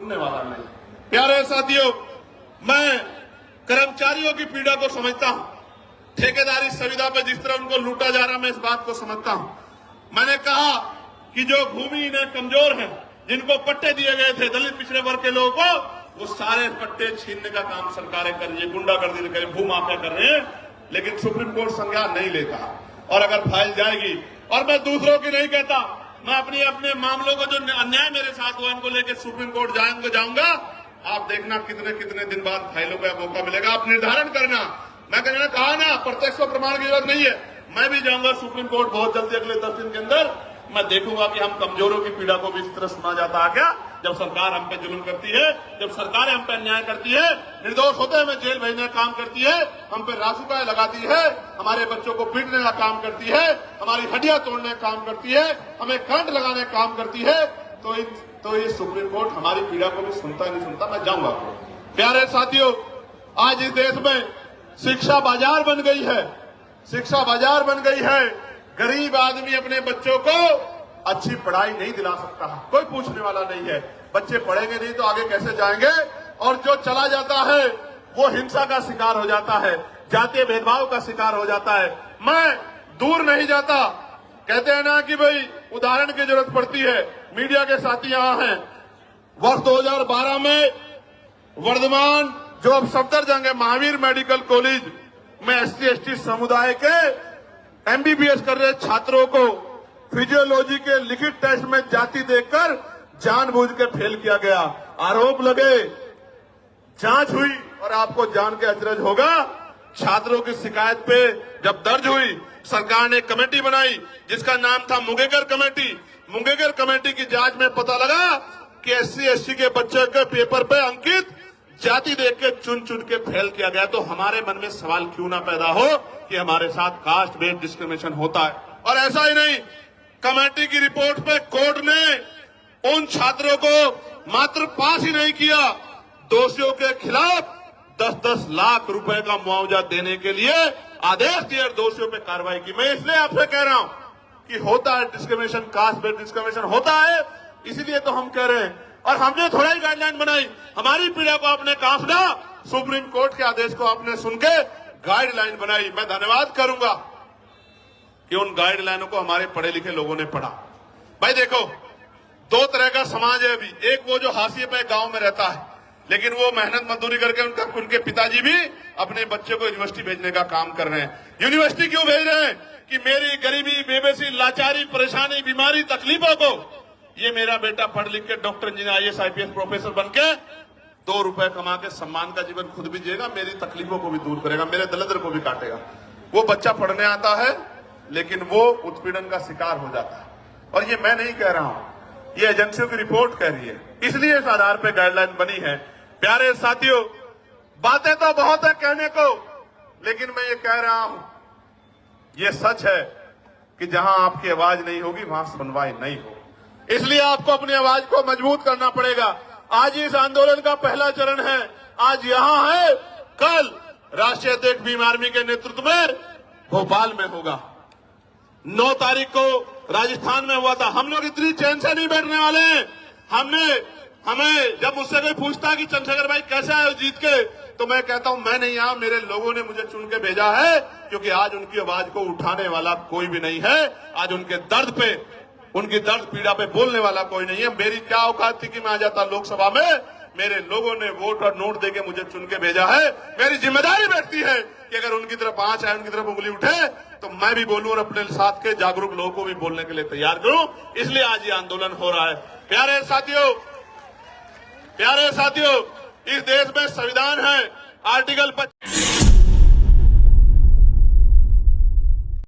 सुनने वाला नहीं। प्यारे साथियों, मैं कर्मचारियों की पीड़ा को समझता हूं, ठेकेदारी सुविधा पे जिस तरह उनको लूटा जा रहा, मैं इस बात को समझता हूं। मैंने कहा कि जो भूमि में कमजोर है, जिनको पट्टे दिए गए थे दलित पिछड़े वर्ग के लोगों को, वो सारे पट्टे छीनने का काम सरकारें कर रही है, गुंडागर्दी कर रही है, भूमाफिया कर रहे हैं, लेकिन सुप्रीम कोर्ट संज्ञान नहीं लेता। और अगर फाइल जाएगी, और मैं दूसरों की नहीं कहता, मैं अपने मामलों को जो अन्याय मेरे साथ हुआ इनको लेकर सुप्रीम कोर्ट जाऊंगा। आप देखना कितने दिन बाद फाइलों का मौका मिलेगा, आप निर्धारण करना। मैं कहा ना, प्रत्यक्ष प्रमाण की जरूरत नहीं है, मैं भी जाऊंगा सुप्रीम कोर्ट बहुत जल्दी, अगले 10 दिन के अंदर। मैं देखूंगा कि हम कमजोरों की पीड़ा को भी इस तरह सुना जाता है क्या, जब सरकार हम पे जुल्म करती है, जब सरकारें हम पे अन्याय करती है, निर्दोष होते हुए जेल भेजने का काम करती है, हम पे रासुका लगाती है, हमारे बच्चों को पीटने का काम करती है, हमारी हड्डियां तोड़ने का काम करती है, हमें करंट लगाने का काम करती है, तो ये सुप्रीम कोर्ट हमारी पीड़ा को भी सुनता नहीं सुनता, मैं जाऊंगा। प्यारे साथियों, आज इस देश में शिक्षा बाजार बन गई है, शिक्षा बाजार बन गई है। गरीब आदमी अपने बच्चों को अच्छी पढ़ाई नहीं दिला सकता, कोई पूछने वाला नहीं है। बच्चे पढ़ेंगे नहीं तो आगे कैसे जाएंगे? और जो चला जाता है वो हिंसा का शिकार हो जाता है, जातीय भेदभाव का शिकार हो जाता है। मैं दूर नहीं जाता, कहते हैं ना कि भाई उदाहरण की जरूरत पड़ती है। मीडिया के साथी यहां हैं, वर्ष 2012 में वर्धमान जो अब सफदरजंग है, महावीर मेडिकल कॉलेज में SC/ST समुदाय के MBBS कर रहे छात्रों को फिजियोलॉजी के लिखित टेस्ट में जाति देखकर जानबूझ के फेल किया गया। आरोप लगे, जांच हुई, और आपको जान के अचरज होगा, छात्रों की शिकायत पे जब दर्ज हुई, सरकार ने एक कमेटी बनाई जिसका नाम था मुंगेकर कमेटी। मुंगेकर कमेटी की जांच में पता लगा कि SC/ST के बच्चे के पेपर पे अंकित जाति देख के चुन के फेल किया गया। तो हमारे मन में सवाल क्यों ना पैदा हो कि हमारे साथ कास्ट बेस्ड डिस्क्रिमिनेशन होता है। और ऐसा ही नहीं, कमेटी की रिपोर्ट पे कोर्ट ने उन छात्रों को मात्र पास ही नहीं किया, दोषियों के खिलाफ 10-10 लाख रुपए का मुआवजा देने के लिए आदेश दिए, दोषियों पे कार्रवाई की। मैं इसलिए आपसे कह रहा हूं कि होता है डिस्क्रिमिनेशन, कास्ट बेस्ड डिस्क्रिमिनेशन होता है, इसीलिए तो हम कह रहे हैं। और हमने थोड़ा ही गाइडलाइन बनाई, हमारी पीड़ा को आपने कहा सुना, सुप्रीम कोर्ट के आदेश को आपने सुन के गाइडलाइन बनाई। मैं धन्यवाद करूंगा कि उन गाइडलाइनों को हमारे पढ़े लिखे लोगों ने पढ़ा। भाई देखो, दो तरह का समाज है अभी। एक वो जो हाशिए पे गांव में रहता है, लेकिन वो मेहनत मजदूरी करके उनके पिताजी भी अपने बच्चे को यूनिवर्सिटी भेजने का काम कर रहे हैं। यूनिवर्सिटी क्यों भेज रहे हैं? कि मेरी गरीबी, बेबसी, लाचारी, परेशानी, बीमारी, तकलीफों को ये मेरा बेटा पढ़ लिख के doctor, engineer, IAS, IPS professor बन के 2 रुपए कमा के सम्मान का जीवन खुद भी जिएगा, मेरी तकलीफों को भी दूर करेगा, मेरे दलिद्र को भी काटेगा। वो बच्चा पढ़ने आता है लेकिन वो उत्पीड़न का शिकार हो जाता है। और ये मैं नहीं कह रहा हूं, ये एजेंसियों की रिपोर्ट कह रही है, इसलिए इस आधार पर गाइडलाइन बनी है। प्यारे साथियों, बातें तो बहुत है कहने को, लेकिन मैं ये कह रहा हूं, ये सच है कि जहां आपकी आवाज नहीं होगी वहां सुनवाई नहीं होगी। इसलिए आपको अपनी आवाज को मजबूत करना पड़ेगा। आज इस आंदोलन का पहला चरण है, आज यहां है, कल राष्ट्रीय अध्यक्ष भीम आर्मी के नेतृत्व में भोपाल में होगा। 9 तारीख को राजस्थान में हुआ था। हम लोग इतनी चैन से नहीं बैठने वाले हैं। हमें जब मुझसे कोई पूछता कि चंद्रशेखर भाई कैसे आए जीत के, तो मैं कहता हूं मैं नहीं आया, मेरे लोगों ने मुझे चुन के भेजा है, क्योंकि आज उनकी आवाज को उठाने वाला कोई भी नहीं है। आज उनके दर्द पे, उनकी दर्द पीड़ा पे बोलने वाला कोई नहीं है। मेरी क्या औकात थी कि मैं आ जाता लोकसभा में? मेरे लोगों ने वोट और नोट देके मुझे चुन के भेजा है। मेरी जिम्मेदारी बैठती है कि अगर उनकी तरफ आंच आए, उनकी तरफ उंगली उठे, तो मैं भी बोलूं और अपने साथ के जागरूक लोगों को भी बोलने के लिए तैयार करूं। इसलिए आज ये आंदोलन हो रहा है। प्यारे साथियों, इस देश में संविधान है, आर्टिकल 25